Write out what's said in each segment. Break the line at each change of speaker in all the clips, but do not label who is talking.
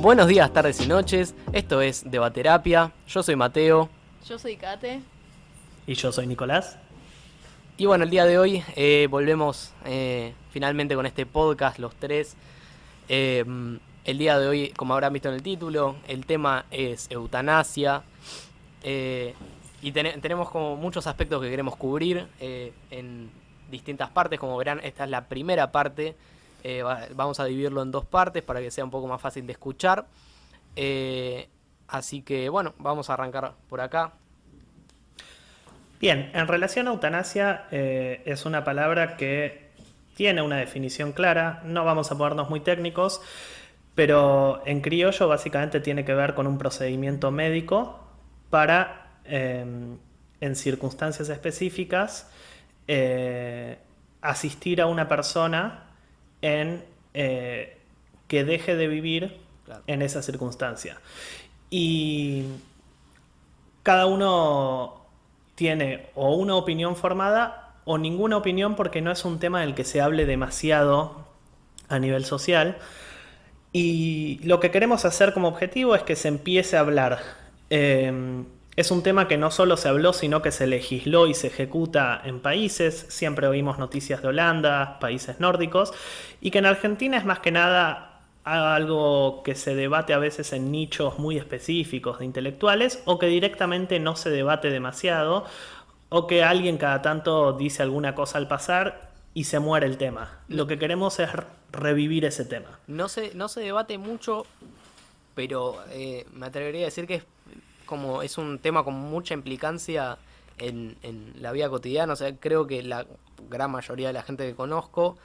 Buenos días, tardes y noches. Esto es Debaterapia. Yo soy Mateo.
Yo soy Kate.
Y yo soy Nicolás.
Y bueno, el día de hoy volvemos finalmente con este podcast, los tres. El día de hoy, como habrán visto en el título, el tema es eutanasia. Y tenemos como muchos aspectos que queremos cubrir en distintas partes. Como verán, esta es la primera parte. Vamos a dividirlo en dos partes para que sea un poco más fácil de escuchar. Así que bueno, vamos a arrancar por acá.
Bien, en relación a eutanasia, es una palabra que tiene una definición clara. No vamos a ponernos muy técnicos, pero en criollo básicamente tiene que ver con un procedimiento médico para, en circunstancias específicas, asistir a una persona en que deje de vivir en esa circunstancia. Y cada uno tiene o una opinión formada o ninguna opinión, porque no es un tema del que se hable demasiado a nivel social. Y lo que queremos hacer como objetivo es que se empiece a hablar. Es un tema que no solo se habló, sino que se legisló y se ejecuta en países. Siempre oímos noticias de Holanda, países nórdicos, y que en Argentina es más que nada algo que se debate a veces en nichos muy específicos de intelectuales, o que directamente no se debate demasiado, o que alguien cada tanto dice alguna cosa al pasar y se muere el tema. Lo que queremos es revivir ese tema.
No se debate mucho, pero me atrevería a decir que es un tema con mucha implicancia en la vida cotidiana. O sea, creo que la gran mayoría de la gente que conozco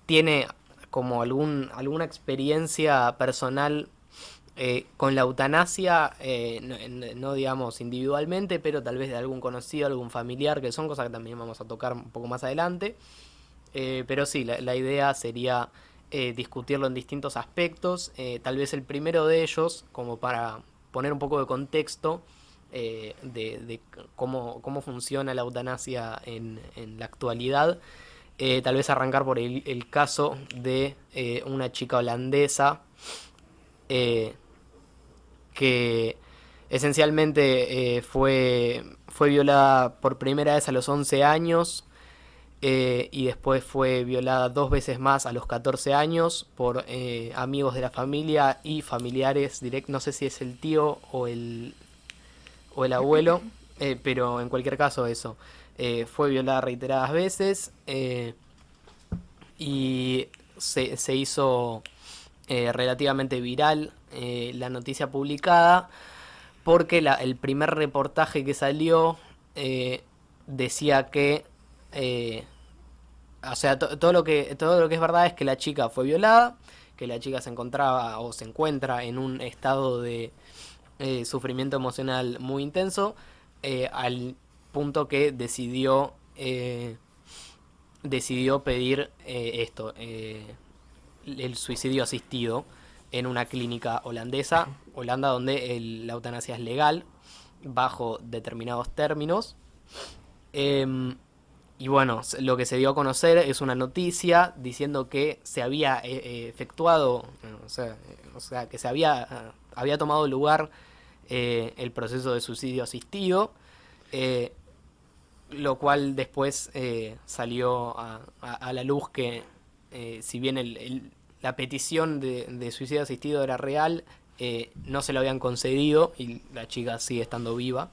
tiene como alguna experiencia personal con la eutanasia, no digamos individualmente, pero tal vez de algún conocido, algún familiar, que son cosas que también vamos a tocar un poco más adelante. Pero sí, la idea sería discutirlo en distintos aspectos. Tal vez el primero de ellos, como para poner un poco de contexto de cómo funciona la eutanasia en la actualidad. Tal vez arrancar por el caso de una chica holandesa que esencialmente fue violada por primera vez a los 11 años y después fue violada 2 veces más a los 14 años por amigos de la familia y familiares directos. No sé si es el tío o el abuelo, pero en cualquier caso eso. Fue violada reiteradas veces y se hizo relativamente viral la noticia publicada, porque el primer reportaje que salió decía que o sea, todo lo que es verdad es que la chica fue violada, que la chica se encontraba o se encuentra en un estado de sufrimiento emocional muy intenso, al punto que decidió pedir el suicidio asistido en una clínica holandesa, Holanda, donde la eutanasia es legal bajo determinados términos. Y bueno, lo que se dio a conocer es una noticia diciendo que se había efectuado, o sea, que había tomado lugar el proceso de suicidio asistido, lo cual después salió a la luz que si bien la petición de suicidio asistido era real, no se lo habían concedido y la chica sigue estando viva.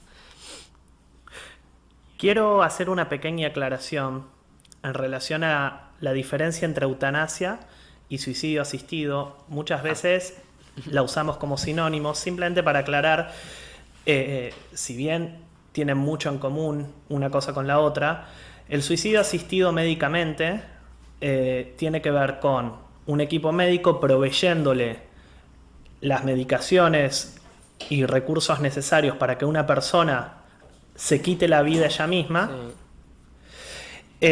Quiero hacer una pequeña aclaración en relación a la diferencia entre eutanasia y suicidio asistido. Muchas veces la usamos como sinónimos, simplemente para aclarar, si bien tienen mucho en común una cosa con la otra, el suicidio asistido médicamente tiene que ver con un equipo médico proveyéndole las medicaciones y recursos necesarios para que una persona se quite la vida ella misma. Sí.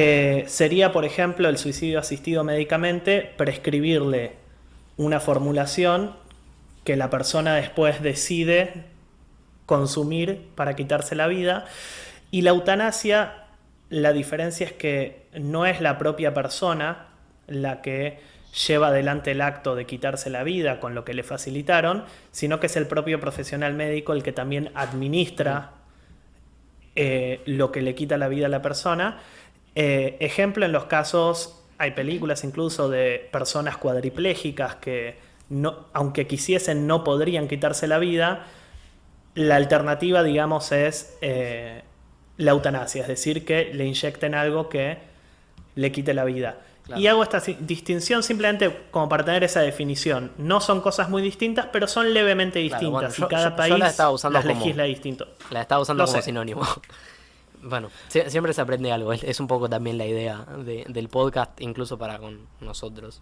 Sería, por ejemplo, el suicidio asistido médicamente, prescribirle una formulación que la persona después decide consumir para quitarse la vida. Y la eutanasia, la diferencia es que no es la propia persona la que lleva adelante el acto de quitarse la vida con lo que le facilitaron, sino que es el propio profesional médico el que también administra lo que le quita la vida a la persona. Ejemplo, en los casos, hay películas incluso de personas cuadriplégicas que, no, aunque quisiesen, no podrían quitarse la vida. La alternativa, digamos, es la eutanasia, es decir, que le inyecten algo que le quite la vida. Claro. Y hago esta distinción simplemente como para tener esa definición. No son cosas muy distintas, pero son levemente distintas. Claro, bueno, y cada país las legisla distinto.
La estaba usando como sinónimo. Bueno, siempre se aprende algo. Es un poco también la idea del podcast, incluso para con nosotros.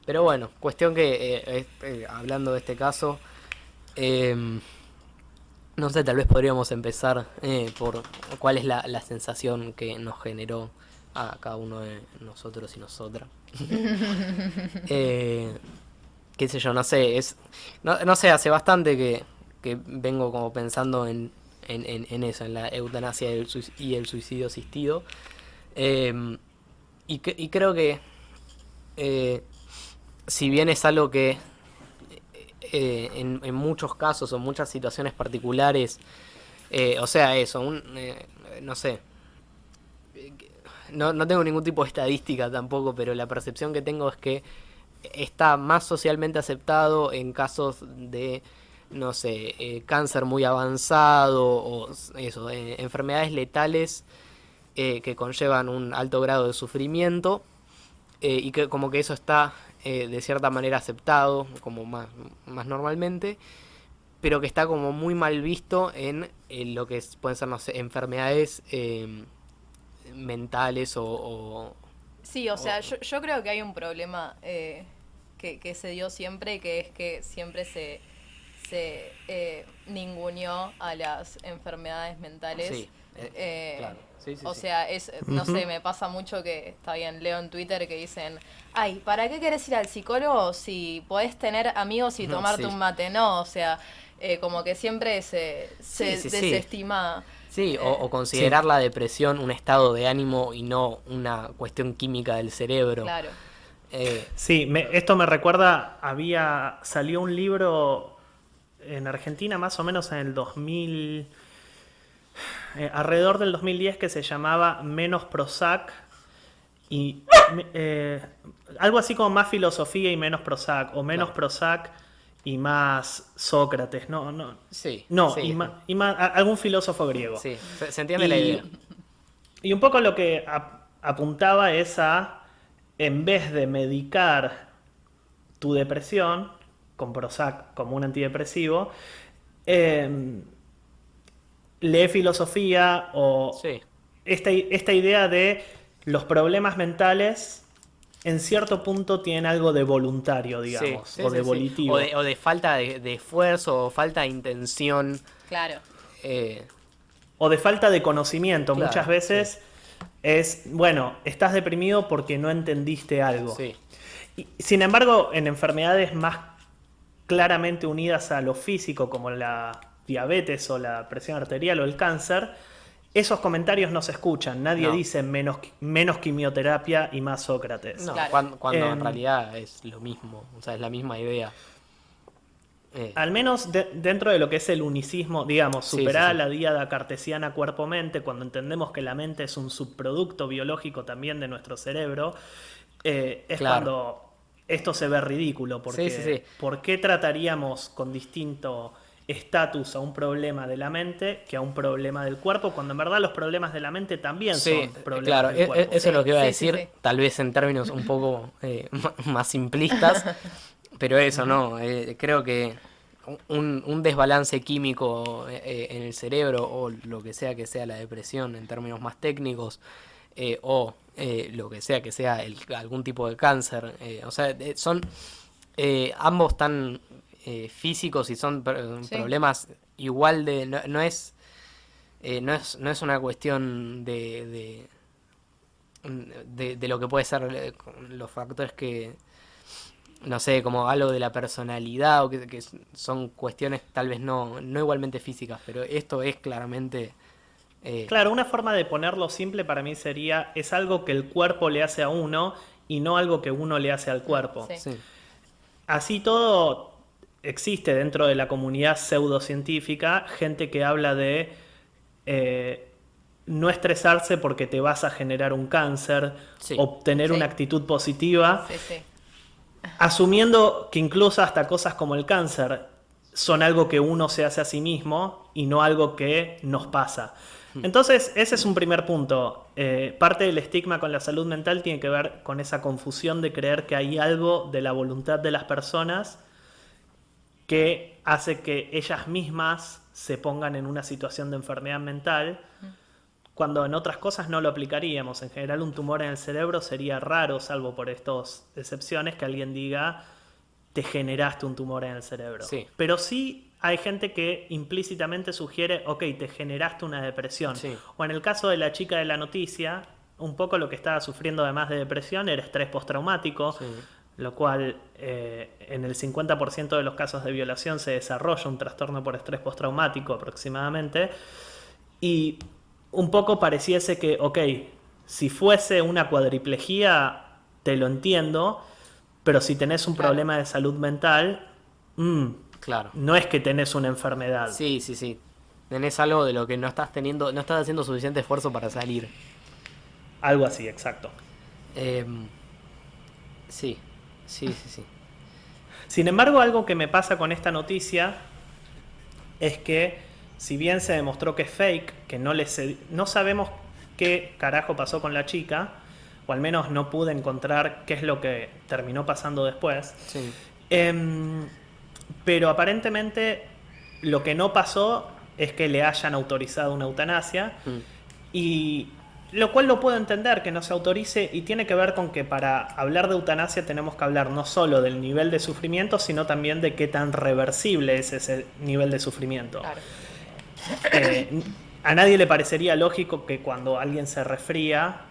Pero bueno, cuestión que, hablando de este caso, no sé, tal vez podríamos empezar por cuál es la sensación que nos generó a cada uno de nosotros y nosotras. Qué sé yo, no sé, no sé, hace bastante que vengo como pensando en eso, en la eutanasia y el suicidio asistido. Y creo que si bien es algo que en muchos casos o en muchas situaciones particulares, o sea, eso, no sé, no tengo ningún tipo de estadística tampoco, pero la percepción que tengo es que está más socialmente aceptado en casos de, no sé, cáncer muy avanzado o eso, enfermedades letales que conllevan un alto grado de sufrimiento, y que como que eso está de cierta manera aceptado como más normalmente, pero que está como muy mal visto en lo que pueden ser, no sé, enfermedades mentales o
sí, o sea, yo creo que hay un problema que se dio siempre, que es que siempre se ninguneó a las enfermedades mentales.
Sí, claro. Sí,
o sea, no sé, me pasa mucho que, está bien, leo en Twitter que dicen, ay, ¿para qué querés ir al psicólogo si podés tener amigos y tomarte un mate? No, o sea, como que siempre se desestima.
Sí, o considerar la depresión un estado de ánimo y no una cuestión química del cerebro.
Claro.
Sí, esto me recuerda, salió un libro en Argentina más o menos en el 2000, alrededor del 2010, que se llamaba Menos Prozac, y algo así como Más filosofía y menos Prozac, o Menos Prozac y más Sócrates,
sí,
y más algún filósofo griego.
Sí, se entiende la idea.
Y un poco lo que apuntaba es a, en vez de medicar tu depresión con Prozac como un antidepresivo, lee filosofía o esta idea de los problemas mentales en cierto punto tienen algo de voluntario, digamos, o de volitivo.
O de falta de esfuerzo, o falta de intención.
Claro.
O de falta de conocimiento. Claro, muchas veces es, bueno, estás deprimido porque no entendiste algo.
Sí.
Sin embargo, en enfermedades más claramente unidas a lo físico, como la diabetes o la presión arterial o el cáncer, esos comentarios no se escuchan. Nadie dice menos quimioterapia y más Sócrates.
No, claro. cuando en realidad es lo mismo, o sea, es la misma idea.
Al menos dentro de lo que es el unicismo, digamos, superada la díada cartesiana cuerpo-mente, cuando entendemos que la mente es un subproducto biológico también de nuestro cerebro, es cuando esto se ve ridículo, porque ¿por qué trataríamos con distinto estatus a un problema de la mente que a un problema del cuerpo, cuando en verdad los problemas de la mente también son problemas del cuerpo?
Eso es lo que iba a decir, tal vez en términos un poco más simplistas, pero eso, ¿no? Creo que un desbalance químico en el cerebro, o lo que sea la depresión en términos más técnicos, o lo que sea algún tipo de cáncer, o sea, son ambos tan físicos y son problemas igual de... No es una cuestión de lo que puede ser los factores que... No sé, como algo de la personalidad, o que son cuestiones tal vez no igualmente físicas, pero esto es claramente
Claro, una forma de ponerlo simple para mí sería, es algo que el cuerpo le hace a uno y no algo que uno le hace al cuerpo.
Sí.
Sí.
Así todo, existe dentro de la comunidad pseudocientífica gente que habla de no estresarse porque te vas a generar un cáncer,
Sí.
obtener
Sí.
una actitud positiva,
Sí, sí.
asumiendo que incluso hasta cosas como el cáncer son algo que uno se hace a sí mismo y no algo que nos pasa. Entonces, ese es un primer punto. Parte del estigma con la salud mental tiene que ver con esa confusión de creer que hay algo de la voluntad de las personas que hace que ellas mismas se pongan en una situación de enfermedad mental, cuando en otras cosas no lo aplicaríamos. En general, un tumor en el cerebro sería raro, salvo por estas excepciones, que alguien diga te generaste un tumor en el cerebro.
Sí.
Pero sí hay gente que implícitamente sugiere, ok, te generaste una depresión.
Sí.
O en el caso de la chica de la noticia, un poco lo que estaba sufriendo además de depresión era estrés postraumático,
Sí.
lo cual en el 50% de los casos de violación se desarrolla un trastorno por estrés postraumático aproximadamente. Y un poco pareciese que, ok, si fuese una cuadriplejía, te lo entiendo, pero si tenés un
Claro.
problema de salud mental,
Claro.
no es que tenés una enfermedad.
Sí, sí, sí. Tenés algo de lo que no estás teniendo, no estás haciendo suficiente esfuerzo para salir.
Algo así, exacto.
Sí, sí, sí, sí.
Sin embargo, algo que me pasa con esta noticia es que, si bien se demostró que es fake, que no sabemos qué carajo pasó con la chica, o al menos no pude encontrar qué es lo que terminó pasando después.
Sí.
Pero aparentemente lo que no pasó es que le hayan autorizado una eutanasia, y lo cual lo puedo entender que no se autorice, y tiene que ver con que para hablar de eutanasia tenemos que hablar no solo del nivel de sufrimiento, sino también de qué tan reversible es ese nivel de sufrimiento.
Claro.
A nadie le parecería lógico que cuando alguien se resfría,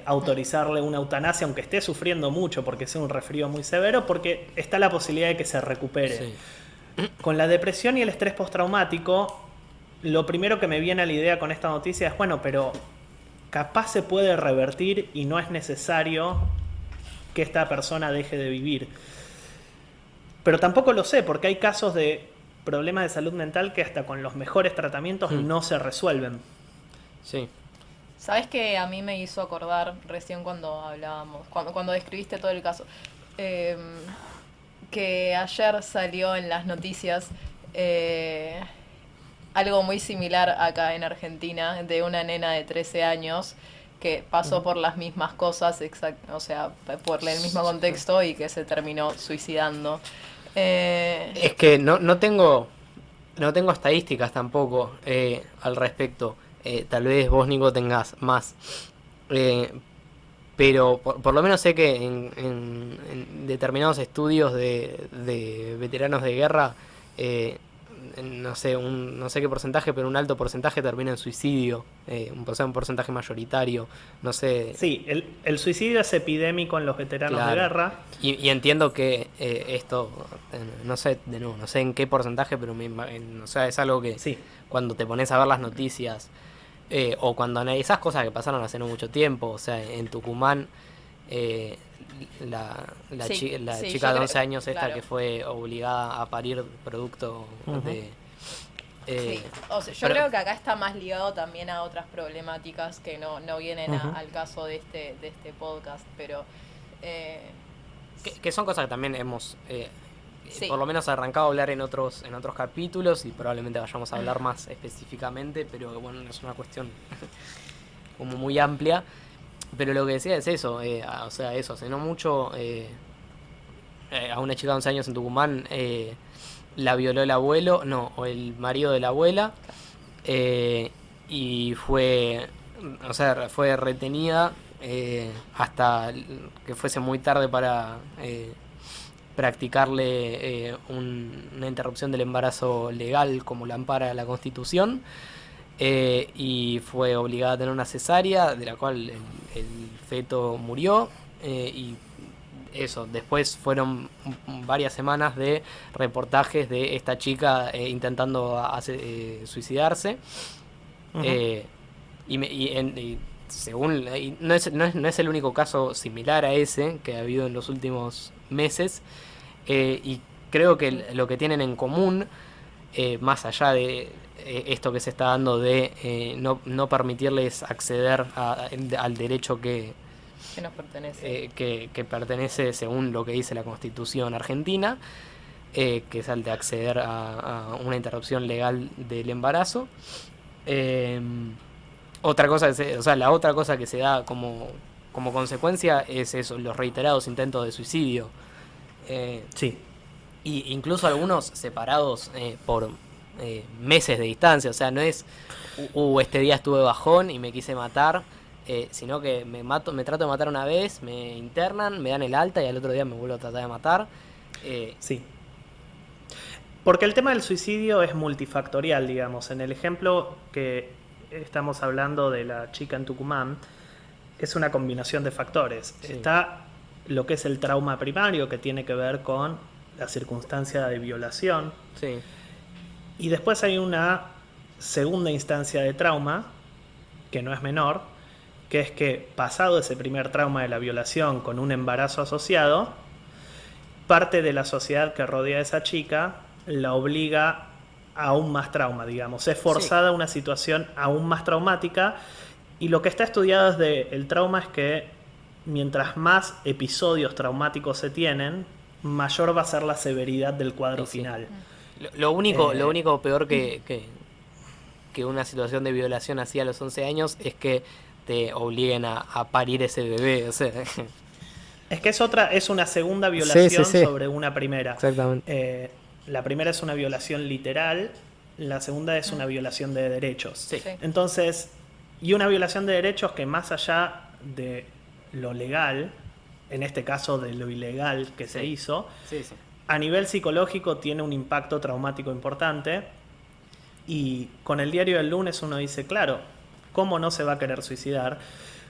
autorizarle una eutanasia, aunque esté sufriendo mucho porque sea un resfrío muy severo, porque está la posibilidad de que se recupere.
Sí.
Con la depresión y el estrés postraumático, lo primero que me viene a la idea con esta noticia es, bueno, pero capaz se puede revertir y no es necesario que esta persona deje de vivir. Pero tampoco lo sé, porque hay casos de problemas de salud mental que hasta con los mejores tratamientos no se resuelven.
Sí.
¿Sabes qué a mí me hizo acordar recién cuando hablábamos, cuando describiste todo el caso? Que ayer salió en las noticias algo muy similar acá en Argentina, de una nena de 13 años que pasó por las mismas cosas, o sea, por el mismo contexto, y que se terminó suicidando.
Es que no tengo estadísticas tampoco al respecto. Tal vez vos, Nico, tengas más. Pero por lo menos sé que en determinados estudios de veteranos de guerra, no sé qué porcentaje, pero un alto porcentaje termina en suicidio, un porcentaje mayoritario, no sé.
Sí, el suicidio es epidémico en los veteranos de guerra.
Y entiendo que esto, no sé, de nuevo, no sé en qué porcentaje, pero o sea, es algo que
Sí.
cuando te pones a ver las noticias, o cuando analizas cosas que pasaron hace no mucho tiempo, o sea, en Tucumán, la
Sí,
chica
yo
de
creo,
11 años esta
claro.
que fue obligada a parir producto de...
Sí. O sea, yo
pero-
creo que acá está más ligado también a otras problemáticas que no vienen
Ujú.
al caso de este podcast, pero
que son cosas que también hemos
Sí.
por lo menos arrancado a hablar en otros capítulos, y probablemente vayamos a hablar más específicamente, pero bueno, es una cuestión como muy amplia. Pero lo que decía es eso, o sea, eso, hace no mucho a una chica de 11 años en Tucumán la violó el abuelo, no, o el marido de la abuela, y fue retenida hasta que fuese muy tarde para practicarle una interrupción del embarazo legal como la ampara la Constitución, y fue obligada a tener una cesárea, de la cual el feto murió, y eso, después fueron varias semanas de reportajes de esta chica intentando suicidarse. Y según no es el único caso similar a ese que ha habido en los últimos meses, y creo que lo que tienen en común, más allá de esto que se está dando de no permitirles acceder al derecho que
nos pertenece,
que pertenece según lo que dice la Constitución argentina, que es el de acceder a una interrupción legal del embarazo. La otra cosa que se da como consecuencia es eso, los reiterados intentos de suicidio.
Sí.
Y incluso algunos separados por meses de distancia. O sea, no es este día estuve bajón y me quise matar, sino que me trato de matar una vez, me internan, me dan el alta y al otro día me vuelvo a tratar de matar.
Sí. Porque el tema del suicidio es multifactorial, digamos. En el ejemplo que estamos hablando de la chica en Tucumán, es una combinación de factores. Sí. Está lo que es el trauma primario, que tiene que ver con la circunstancia de violación.
Sí.
Y después hay una segunda instancia de trauma, que no es menor, que es que pasado ese primer trauma de la violación con un embarazo asociado, parte de la sociedad que rodea a esa chica la obliga a aún más trauma, digamos. Es forzada a una situación aún más traumática, y lo que está estudiado desde el trauma es que mientras más episodios traumáticos se tienen, mayor va a ser la severidad del cuadro final.
Lo único peor que una situación de violación así a los 11 años es que te obliguen a parir ese bebé. O sea.
Es que es una segunda violación sobre una primera.
Exactamente.
La primera es una violación literal, la segunda es una violación de derechos.
Sí.
Entonces, y una violación de derechos que más allá de lo legal, en este caso de lo ilegal que se hizo, a nivel psicológico tiene un impacto traumático importante. Y con el diario del lunes uno dice, claro, ¿cómo no se va a querer suicidar?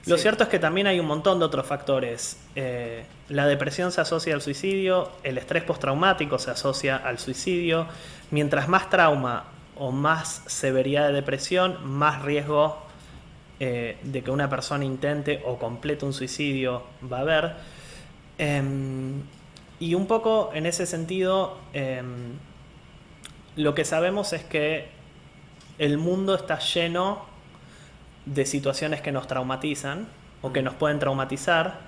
Lo cierto es que también hay un montón de otros factores. La depresión se asocia al suicidio, el estrés postraumático se asocia al suicidio. Mientras más trauma o más severidad de depresión, más riesgo de que una persona intente o complete un suicidio va a haber. Y un poco en ese sentido, lo que sabemos es que el mundo está lleno de situaciones que nos traumatizan o que nos pueden traumatizar,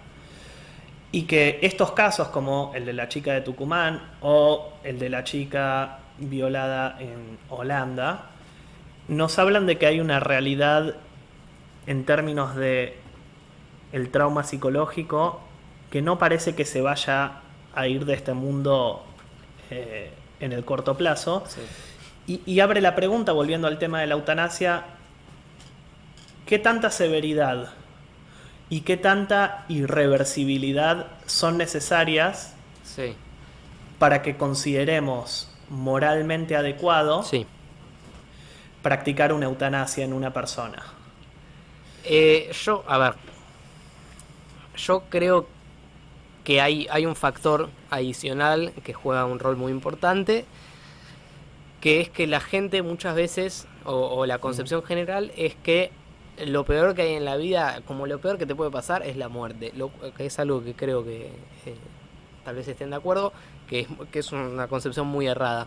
y que estos casos como el de la chica de Tucumán o el de la chica violada en Holanda nos hablan de que hay una realidad en términos de el trauma psicológico que no parece que se vaya a ir de este mundo en el corto plazo. Y abre la pregunta, volviendo al tema de la eutanasia, ¿qué tanta severidad y qué tanta irreversibilidad son necesarias para que consideremos moralmente adecuado practicar una eutanasia en una persona?
Yo creo que hay un factor adicional que juega un rol muy importante, que es que la gente muchas veces, o la concepción general, es que lo peor que hay en la vida, como lo peor que te puede pasar, es la muerte. Que es algo que creo que tal vez estén de acuerdo, que es una concepción muy errada.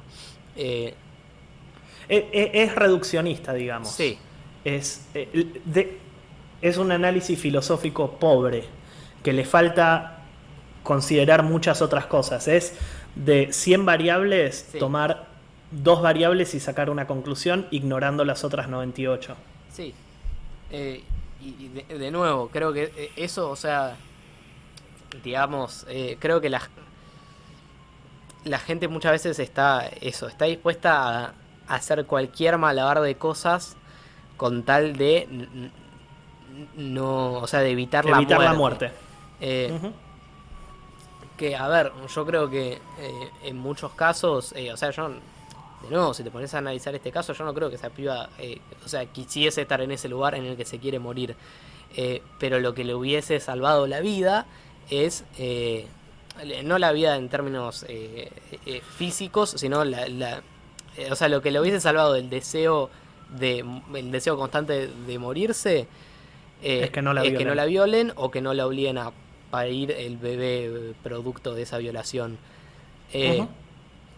Es reduccionista, digamos.
Sí.
Es un análisis filosófico pobre, que le falta considerar muchas otras cosas. Es de 100 variables, tomar 2 variables y sacar una conclusión, ignorando las otras 98.
Sí. Y de nuevo, creo que eso, o sea, digamos, creo que la gente muchas veces está dispuesta a hacer cualquier malabar de cosas con tal de no, o sea, de evitar la muerte. Que, a ver, yo creo que en muchos casos, o sea, yo, de nuevo, si te pones a analizar este caso, yo no creo que esa piba, o sea, quisiese estar en ese lugar en el que se quiere morir. Pero lo que le hubiese salvado la vida es, no la vida en términos físicos, sino o sea, lo que le hubiese salvado el deseo el deseo constante de morirse,
es que no la
violen o que no la obliguen a parir el bebé producto de esa violación.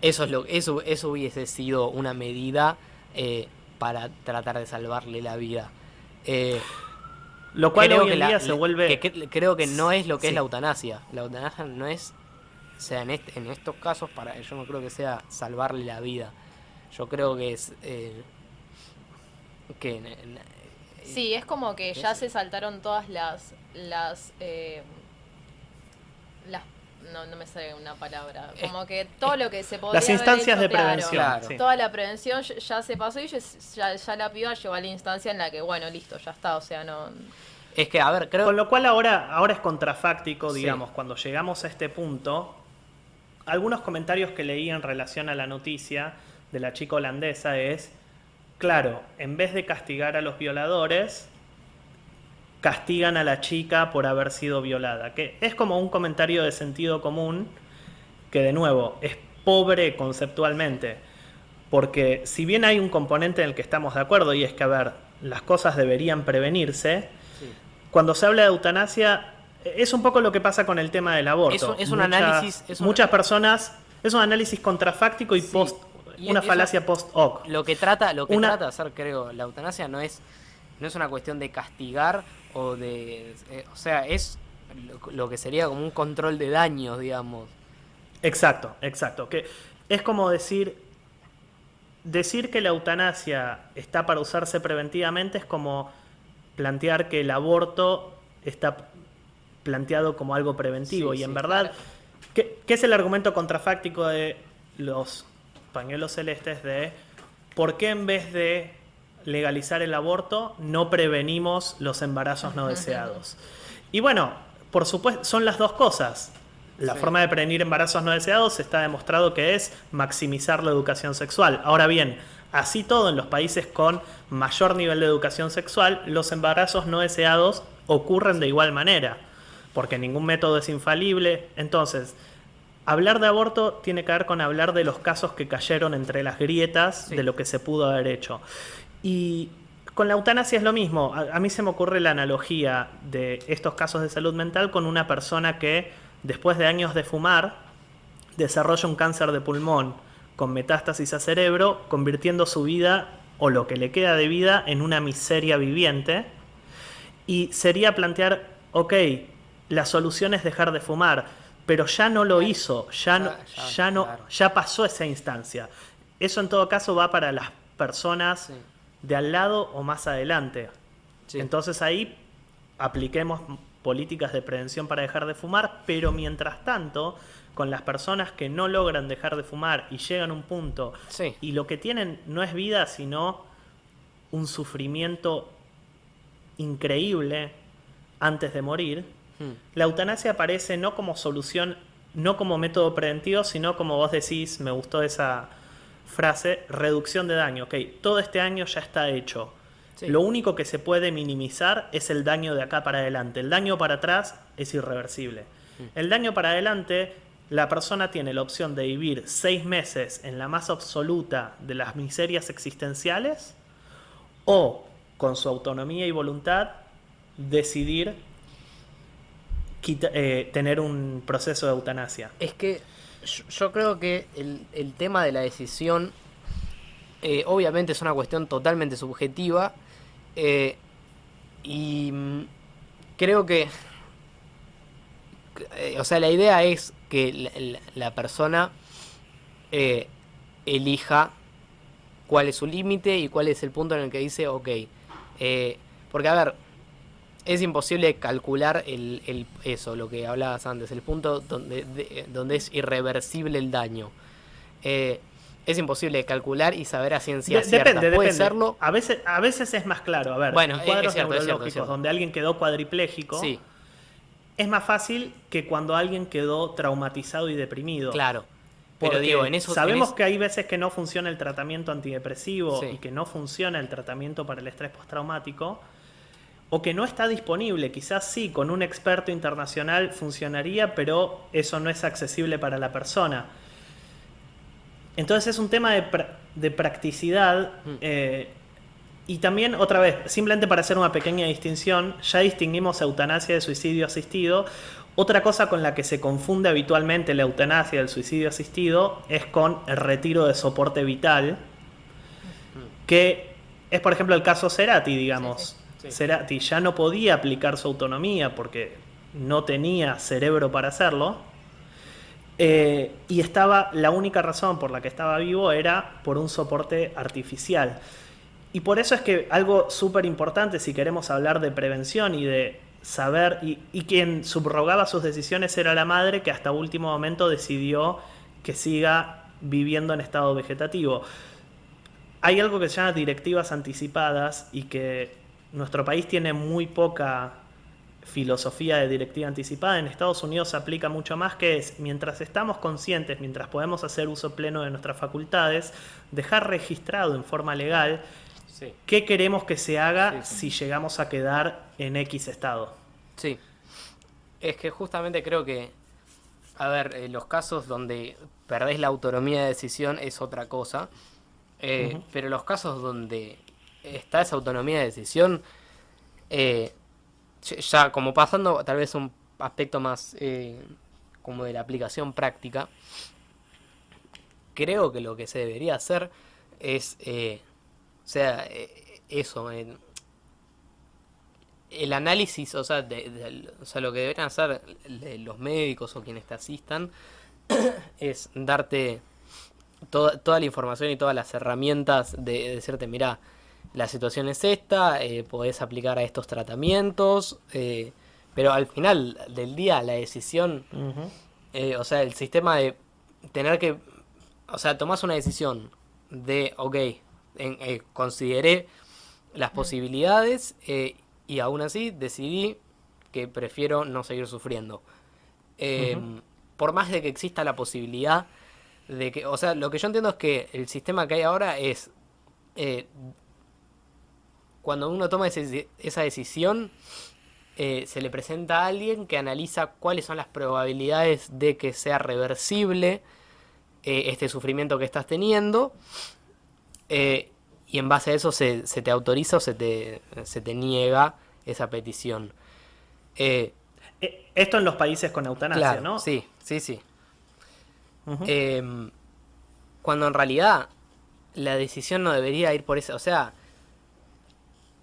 Eso hubiese sido una medida para tratar de salvarle la vida.
Lo cual hoy en día se vuelve...
creo que no es lo que es la eutanasia. La eutanasia no es... O sea, en estos casos, yo no creo que sea salvarle la vida. Yo creo que es...
sí, es como que ya se saltaron todas las no me sale una palabra. Como que todo lo que se podía
las instancias
haber hecho,
de prevención.
Claro.
Sí.
Toda la prevención ya se pasó y ya la piba llegó a la instancia en la que, bueno, listo, ya está. O sea, no...
Es que, a ver, creo...
Con lo cual ahora es contrafáctico, digamos, cuando llegamos a este punto, algunos comentarios que leí en relación a la noticia de la chica holandesa es, claro, en vez de castigar a los violadores, castigan a la chica por haber sido violada. Que es como un comentario de sentido común que, de nuevo, es pobre conceptualmente. Porque si bien hay un componente en el que estamos de acuerdo, y es que, a ver, las cosas deberían prevenirse, cuando se habla de eutanasia, es un poco lo que pasa con el tema del aborto.
Es un análisis...
Muchas personas... Es un análisis contrafáctico y una falacia post-hoc.
Lo que trata de hacer, creo, la eutanasia no es una cuestión de castigar o de... o sea, es lo que sería como un control de daños, digamos.
Exacto. Que es como decir que la eutanasia está para usarse preventivamente es como plantear que el aborto está planteado como algo preventivo. Y en verdad, claro. ¿Qué es el argumento contrafáctico de los pañuelos celestes de por qué en vez de legalizar el aborto no prevenimos los embarazos no deseados? Y bueno, por supuesto, son las dos cosas. La forma de prevenir embarazos no deseados está demostrado que es maximizar la educación sexual. Ahora bien, así todo, en los países con mayor nivel de educación sexual, los embarazos no deseados ocurren de igual manera, porque ningún método es infalible. Entonces, hablar de aborto tiene que ver con hablar de los casos que cayeron entre las grietas de lo que se pudo haber hecho. Y con la eutanasia es lo mismo. A mí se me ocurre la analogía de estos casos de salud mental con una persona que, después de años de fumar, desarrolla un cáncer de pulmón con metástasis a cerebro, convirtiendo su vida, o lo que le queda de vida, en una miseria viviente. Y sería plantear, ok, la solución es dejar de fumar, pero ya no lo hizo, ya pasó esa instancia. Eso en todo caso va para las personas de al lado o más adelante. Entonces ahí apliquemos políticas de prevención para dejar de fumar, pero mientras tanto, con las personas que no logran dejar de fumar y llegan a un punto y lo que tienen no es vida, sino un sufrimiento increíble antes de morir, la eutanasia aparece no como solución, no como método preventivo, sino, como vos decís, me gustó esa frase, reducción de daño. Ok, todo este daño ya está hecho. Lo único que se puede minimizar es el daño de acá para adelante. El daño para atrás es irreversible. El daño para adelante, la persona tiene la opción de vivir 6 meses en la más absoluta de las miserias existenciales, o con su autonomía y voluntad decidir tener un proceso de eutanasia.
Es que yo creo que el tema de la decisión obviamente es una cuestión totalmente subjetiva, y creo que o sea, la idea es que la persona elija cuál es su límite y cuál es el punto en el que dice ok, porque a ver, es imposible calcular eso, lo que hablabas antes, el punto donde es irreversible el daño. Es imposible calcular y saber a ciencia cierta.
Depende.
Serlo.
A veces es más claro. A ver,
bueno,
en cuadros
es cierto,
neurológicos donde alguien quedó cuadripléjico, es más fácil que cuando alguien quedó traumatizado y deprimido.
Claro.
Pero
digo, en eso
sabemos que hay veces que no funciona el tratamiento antidepresivo y que no funciona el tratamiento para el estrés postraumático, o que no está disponible. Quizás sí, con un experto internacional funcionaría, pero eso no es accesible para la persona. Entonces es un tema de practicidad Y también, otra vez, simplemente para hacer una pequeña distinción, ya distinguimos eutanasia de suicidio asistido. Otra cosa con la que se confunde habitualmente la eutanasia del suicidio asistido es con el retiro de soporte vital, que es, por ejemplo, el caso Cerati, digamos. Sí. Cerati ya no podía aplicar su autonomía porque no tenía cerebro para hacerlo. Y la única razón por la que estaba vivo era por un soporte artificial. Y por eso es que algo súper importante si queremos hablar de prevención y de saber, y quien subrogaba sus decisiones era la madre, que hasta último momento decidió que siga viviendo en estado vegetativo. Hay algo que se llama directivas anticipadas y que nuestro país tiene muy poca filosofía de directiva anticipada. En Estados Unidos se aplica mucho más, que es, mientras estamos conscientes, mientras podemos hacer uso pleno de nuestras facultades, dejar registrado en forma legal qué queremos que se haga si llegamos a quedar en X estado.
Sí, es que justamente creo que, a ver, los casos donde perdés la autonomía de decisión es otra cosa, pero los casos donde está esa autonomía de decisión, ya como pasando tal vez un aspecto más como de la aplicación práctica, creo que lo que se debería hacer es, eso, el análisis, o sea, lo que deberían hacer los médicos o quienes te asistan es darte toda la información y todas las herramientas de decirte, mirá, la situación es esta, podés aplicar a estos tratamientos, pero al final del día la decisión, o sea, el sistema de tener que, o sea, tomás una decisión de, ok, consideré las posibilidades y aún así decidí que prefiero no seguir sufriendo. Por más de que exista la posibilidad de que, o sea, lo que yo entiendo es que el sistema que hay ahora es, cuando uno toma esa decisión, se le presenta a alguien que analiza cuáles son las probabilidades de que sea reversible este sufrimiento que estás teniendo, y en base a eso se te autoriza o se te niega esa petición.
Esto en los países con eutanasia,
claro,
¿no?
Sí. Cuando en realidad la decisión no debería ir por eso. O sea,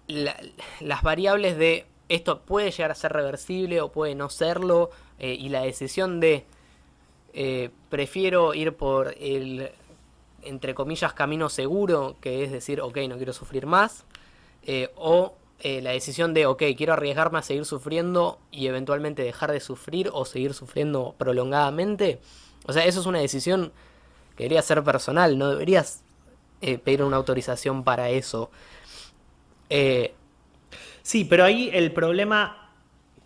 las variables de esto puede llegar a ser reversible o puede no serlo, y la decisión de prefiero ir por el, entre comillas, camino seguro, que es decir, ok, no quiero sufrir más, o la decisión de, ok, quiero arriesgarme a seguir sufriendo y eventualmente dejar de sufrir o seguir sufriendo prolongadamente. O sea, eso es una decisión que debería ser personal, no deberías pedir una autorización para eso.
Sí, pero ahí el problema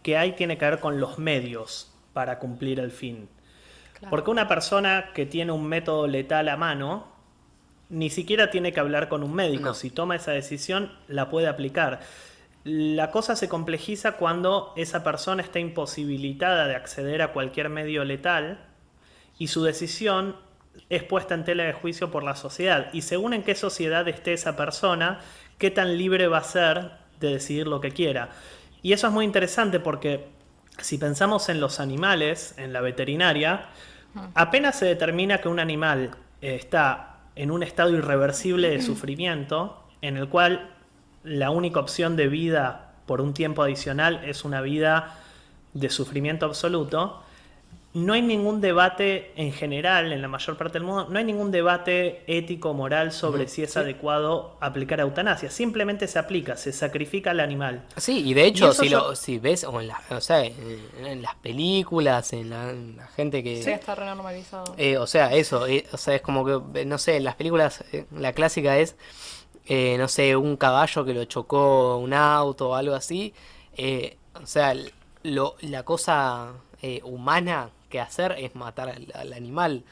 que hay tiene que ver con los medios para cumplir el fin. Claro. Porque una persona que tiene un método letal a mano ni siquiera tiene que hablar con un médico. No. Si toma esa decisión, la puede aplicar. La cosa se complejiza cuando esa persona está imposibilitada de acceder a cualquier medio letal y su decisión es puesta en tela de juicio por la sociedad. Y según en qué sociedad esté esa persona, qué tan libre va a ser de decidir lo que quiera. Y eso es muy interesante porque si pensamos en los animales, en la veterinaria, apenas se determina que un animal está en un estado irreversible de sufrimiento, en el cual la única opción de vida por un tiempo adicional es una vida de sufrimiento absoluto, no hay ningún debate en general, en la mayor parte del mundo, no hay ningún debate ético, moral sobre si es adecuado aplicar eutanasia. Simplemente se aplica, se sacrifica al animal.
Sí, y de hecho, si ves, o en las películas, en la gente que...
Sí, está renormalizado.
O sea, eso, o sea, es como que, no sé, en las películas, la clásica es, no sé, un caballo que lo chocó un auto o algo así. O sea, la cosa humana que hacer es matar al animal.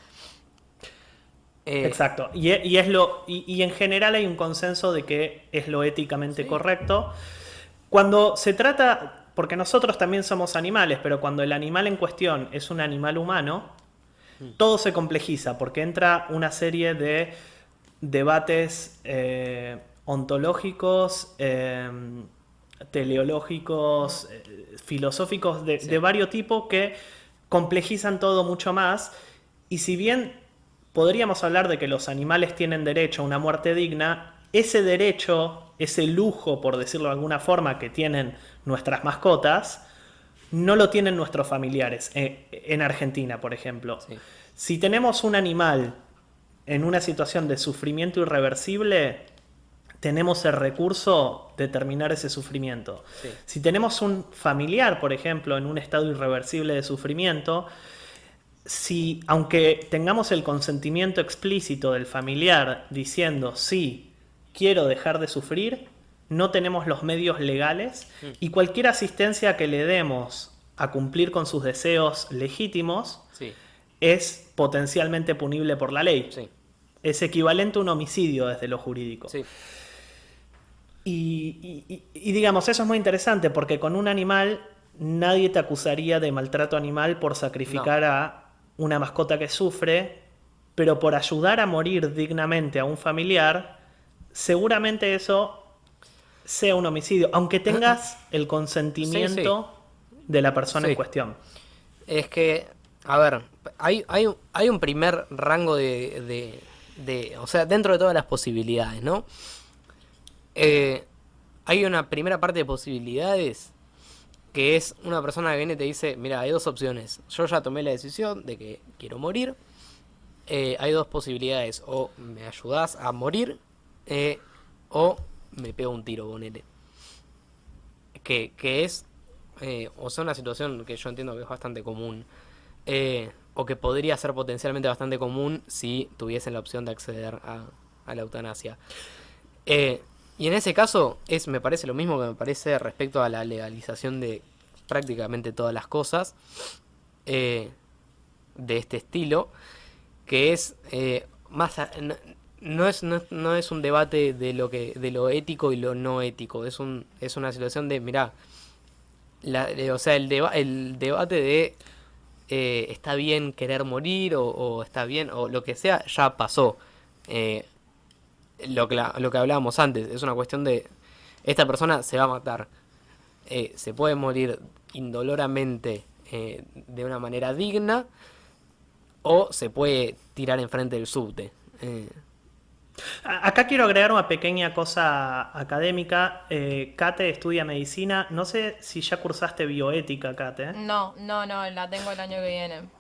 Exacto. Y en general hay un consenso de que es lo éticamente correcto. Cuando se trata, porque nosotros también somos animales, pero cuando el animal en cuestión es un animal humano, todo se complejiza porque entra una serie de debates ontológicos, teleológicos, filosóficos de varios tipos que complejizan todo mucho más. Y si bien podríamos hablar de que los animales tienen derecho a una muerte digna, ese derecho, ese lujo, por decirlo de alguna forma, que tienen nuestras mascotas, no lo tienen nuestros familiares. En Argentina, por ejemplo. Sí. Si tenemos un animal en una situación de sufrimiento irreversible, tenemos el recurso de terminar ese sufrimiento. Sí. Si tenemos un familiar, por ejemplo, en un estado irreversible de sufrimiento, aunque tengamos el consentimiento explícito del familiar diciendo sí, quiero dejar de sufrir, no tenemos los medios legales y cualquier asistencia que le demos a cumplir con sus deseos legítimos es potencialmente punible por la ley. Sí. Es equivalente a un homicidio desde lo jurídico. Sí. Y digamos, eso es muy interesante porque con un animal nadie te acusaría de maltrato animal por sacrificar a una mascota que sufre, pero por ayudar a morir dignamente a un familiar, seguramente eso sea un homicidio, aunque tengas el consentimiento de la persona en cuestión.
Es que, a ver, hay un primer rango de o sea, dentro de todas las posibilidades, ¿no? Hay una primera parte de posibilidades que es una persona que viene y te dice, mira, hay dos opciones. Yo ya tomé la decisión de que quiero morir. Hay dos posibilidades. O me ayudás a morir o me pego un tiro, ponele. Que es, o sea, una situación que yo entiendo que es bastante común. O que podría ser potencialmente bastante común si tuviesen la opción de acceder a la eutanasia. Y en ese caso me parece lo mismo que me parece respecto a la legalización de prácticamente todas las cosas de este estilo, que es no es un debate de lo ético y lo no ético, es una situación de, mirá, o sea, el debate de está bien querer morir o está bien o lo que sea, ya pasó. Lo que hablábamos antes, es una cuestión de esta persona se va a matar, se puede morir indoloramente de una manera digna o se puede tirar enfrente del subte.
Acá quiero agregar una pequeña cosa académica. Kate estudia medicina, no sé si ya cursaste bioética, Kate.
No, la tengo el año que viene.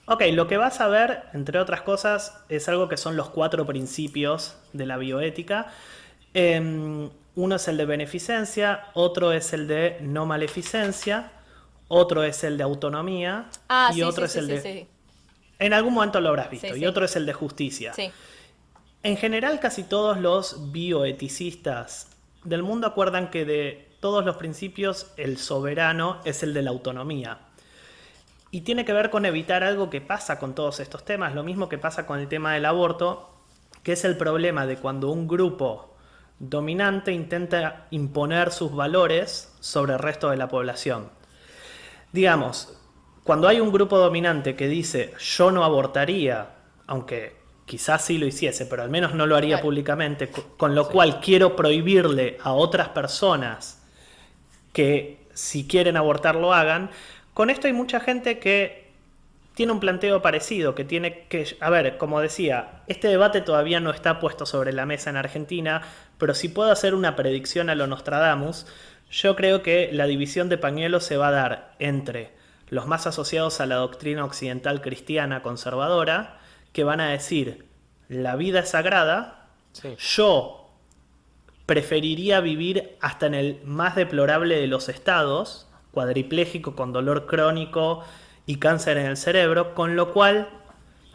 Ok, lo que vas a ver, entre otras cosas, es algo que son los 4 principios de la bioética. Uno es el de beneficencia, otro es el de no maleficencia, otro es el de autonomía y otro es el de... Sí. En algún momento lo habrás visto. Y otro es el de justicia. Sí. En general, casi todos los bioeticistas del mundo acuerdan que de todos los principios, el soberano es el de la autonomía. Y tiene que ver con evitar algo que pasa con todos estos temas, lo mismo que pasa con el tema del aborto, que es el problema de cuando un grupo dominante intenta imponer sus valores sobre el resto de la población. Digamos, cuando hay un grupo dominante que dice yo no abortaría, aunque quizás sí lo hiciese, pero al menos no lo haría públicamente, con lo cual quiero prohibirle a otras personas que si quieren abortar lo hagan. Con esto hay mucha gente que tiene un planteo parecido, que tiene que... A ver, como decía, este debate todavía no está puesto sobre la mesa en Argentina, pero si puedo hacer una predicción a lo Nostradamus, yo creo que la división de pañuelos se va a dar entre los más asociados a la doctrina occidental cristiana conservadora, que van a decir, la vida es sagrada, yo preferiría vivir hasta en el más deplorable de los estados, cuadripléjico con dolor crónico y cáncer en el cerebro, con lo cual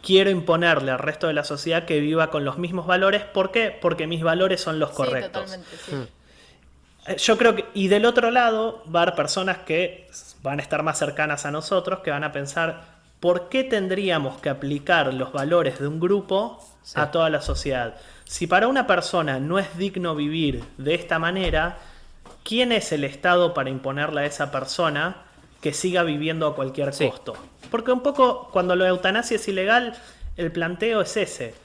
quiero imponerle al resto de la sociedad que viva con los mismos valores. ¿Por qué? Porque mis valores son los correctos. Totalmente, sí. Yo creo que, y del otro lado va a haber personas que van a estar más cercanas a nosotros, que van a pensar, ¿por qué tendríamos que aplicar los valores de un grupo a toda la sociedad? Si para una persona no es digno vivir de esta manera, ¿quién es el Estado para imponerle a esa persona que siga viviendo a cualquier costo? Porque un poco cuando la eutanasia es ilegal, el planteo es ese.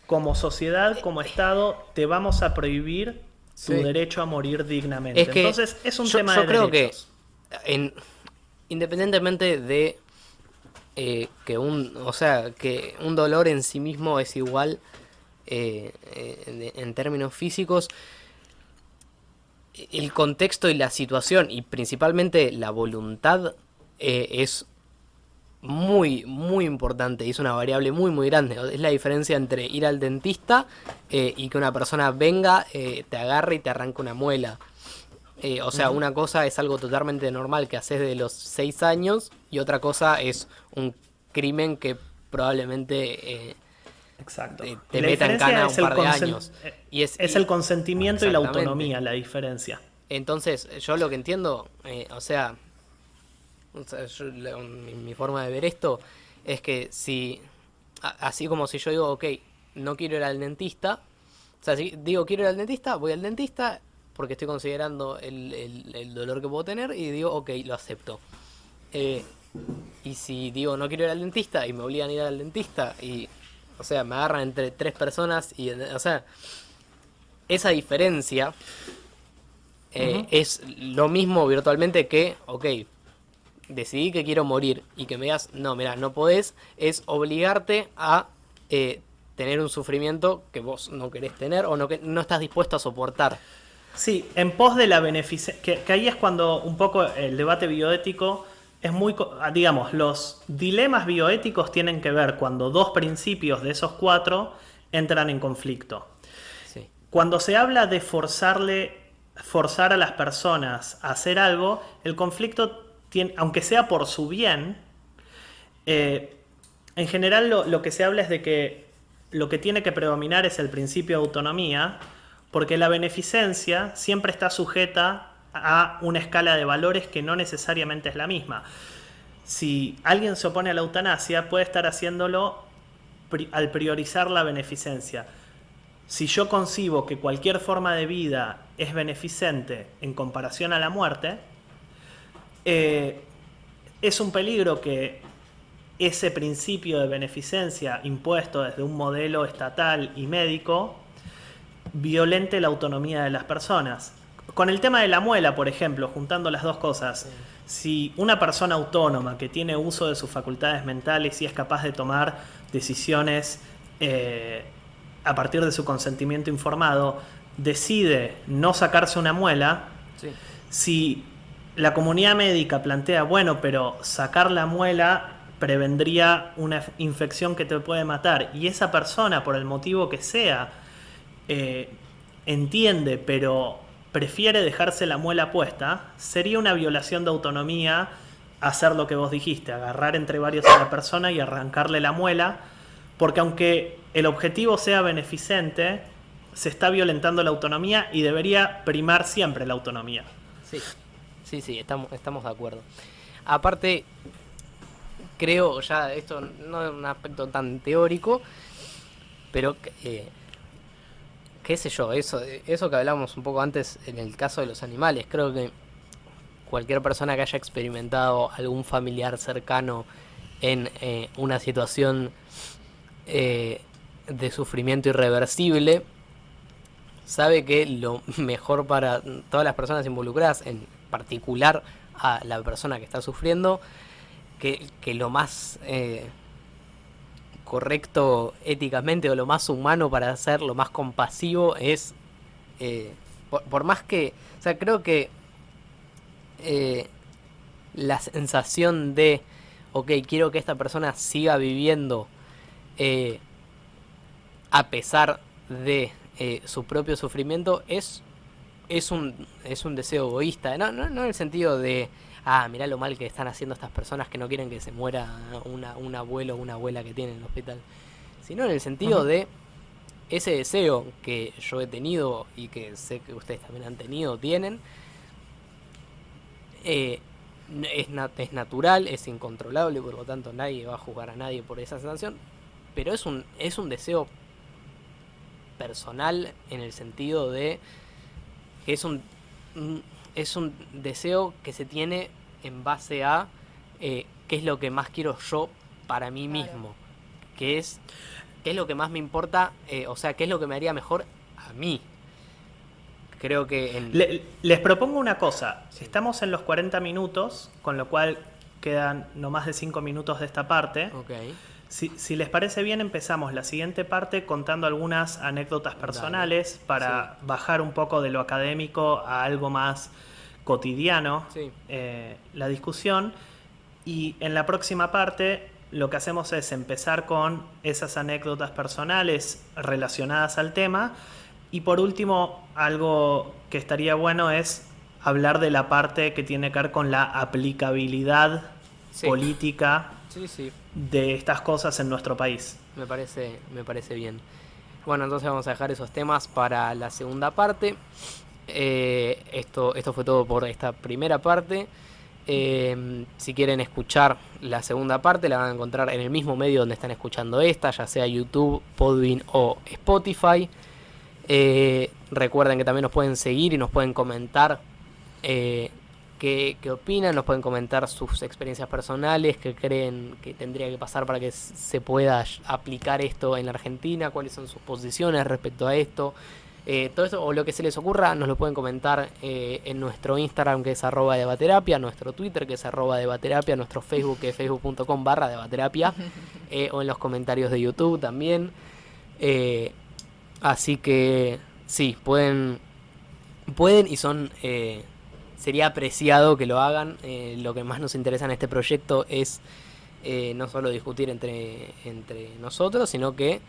como sociedad, como Estado, te vamos a prohibir tu derecho a morir dignamente. Entonces, es un tema de derechos.
Yo creo que independientemente de que un dolor en sí mismo es igual en términos físicos, el contexto y la situación y principalmente la voluntad es muy, muy importante y es una variable muy, muy grande. Es la diferencia entre ir al dentista y que una persona venga, te agarre y te arranque una muela. Una cosa es algo totalmente normal que haces de los 6 años y otra cosa es un crimen que probablemente
exacto.
te meta en cana un par de años.
Es el consentimiento y la autonomía la diferencia.
Entonces, yo lo que entiendo, mi forma de ver esto es que así como si yo digo, ok, no quiero ir al dentista, si digo quiero ir al dentista, voy al dentista porque estoy considerando el dolor que puedo tener y digo, ok, lo acepto. Y si digo no quiero ir al dentista y me obligan a ir al dentista y, me agarran entre 3 personas y, esa diferencia es lo mismo virtualmente que, ok, decidí que quiero morir y que me digas, no, mira, no podés, es obligarte a tener un sufrimiento que vos no querés tener o que no estás dispuesto a soportar.
Sí, en pos de la beneficencia, que ahí es cuando un poco el debate bioético es muy, digamos, los dilemas bioéticos tienen que ver cuando 2 principios de esos 4 entran en conflicto.
Sí.
Cuando se habla de forzar a las personas a hacer algo, el conflicto tiene, aunque sea por su bien, en general lo que se habla es de que lo que tiene que predominar es el principio de autonomía, porque la beneficencia siempre está sujeta a una escala de valores que no necesariamente es la misma. Si alguien se opone a la eutanasia, puede estar haciéndolo al priorizar la beneficencia. Si yo concibo que cualquier forma de vida es beneficente en comparación a la muerte, es un peligro que ese principio de beneficencia impuesto desde un modelo estatal y médico violente la autonomía de las personas. Con el tema de la muela, por ejemplo, juntando las dos cosas, si una persona autónoma que tiene uso de sus facultades mentales y es capaz de tomar decisiones a partir de su consentimiento informado, decide no sacarse una muela, si la comunidad médica plantea, bueno, pero sacar la muela prevendría una infección que te puede matar, y esa persona, por el motivo que sea, entiende, pero prefiere dejarse la muela puesta, sería una violación de autonomía hacer lo que vos dijiste, agarrar entre varios a la persona y arrancarle la muela, porque aunque el objetivo sea beneficente, se está violentando la autonomía y debería primar siempre la autonomía.
Sí, estamos de acuerdo. Aparte, creo, ya esto no es un aspecto tan teórico, pero qué sé yo, eso que hablábamos un poco antes en el caso de los animales, creo que cualquier persona que haya experimentado algún familiar cercano en una situación de sufrimiento irreversible, sabe que lo mejor para todas las personas involucradas, en particular a la persona que está sufriendo, que lo más correcto éticamente o lo más humano para hacer, lo más compasivo es, por más que, creo que la sensación de, ok, quiero que esta persona siga viviendo a pesar de su propio sufrimiento es un deseo egoísta, no en el sentido de mirá lo mal que están haciendo estas personas que no quieren que se muera un abuelo o una abuela que tienen en el hospital, sino en el sentido de ese deseo que yo he tenido y que sé que ustedes también han tenido, tienen, es natural, es incontrolable, por lo tanto nadie va a juzgar a nadie por esa sensación, pero es un deseo personal en el sentido de que es un deseo que se tiene en base a qué es lo que más quiero yo para mí mismo, que es qué es lo que más me importa, o sea, qué es lo que me haría mejor a mí. Creo que...
Les propongo una cosa. Estamos en los 40 minutos, con lo cual quedan no más de 5 minutos de esta parte.
Okay.
Si les parece bien, empezamos la siguiente parte contando algunas anécdotas personales para bajar un poco de lo académico a algo más cotidiano, la discusión. Y en la próxima parte lo que hacemos es empezar con esas anécdotas personales relacionadas al tema. Y por último, algo que estaría bueno es hablar de la parte que tiene que ver con la aplicabilidad política de estas cosas en nuestro país.
Me parece bien. Bueno, entonces vamos a dejar esos temas para la segunda parte. Esto fue todo por esta primera parte. Si quieren escuchar la segunda parte, la van a encontrar en el mismo medio donde están escuchando esta, ya sea YouTube, Podbean o Spotify. Recuerden que también nos pueden seguir y nos pueden comentar qué opinan, nos pueden comentar sus experiencias personales, qué creen que tendría que pasar para que se pueda aplicar esto en la Argentina, cuáles son sus posiciones respecto a esto. Todo eso o lo que se les ocurra nos lo pueden comentar en nuestro Instagram, que es @debaterapia, nuestro Twitter, que es @debaterapia, nuestro Facebook, que es facebook.com/debaterapia, o en los comentarios de YouTube también. Así que sí, pueden y son sería apreciado que lo hagan. Lo que más nos interesa en este proyecto es no solo discutir entre nosotros, sino que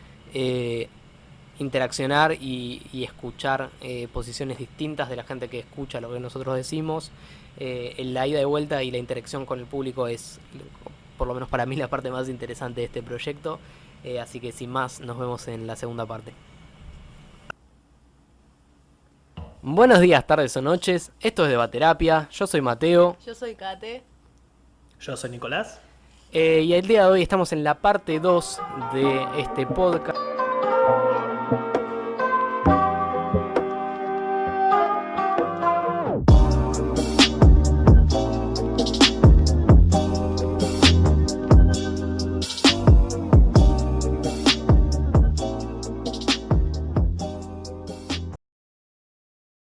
interaccionar y escuchar posiciones distintas de la gente que escucha lo que nosotros decimos. La ida y vuelta y la interacción con el público es, por lo menos para mí, la parte más interesante de este proyecto. Así que sin más, nos vemos en la segunda parte. Buenos días, tardes o noches. Esto es Debaterapia. Yo soy Mateo.
Yo soy Kate.
Yo soy Nicolás.
Y el día de hoy estamos en la parte 2 de este podcast.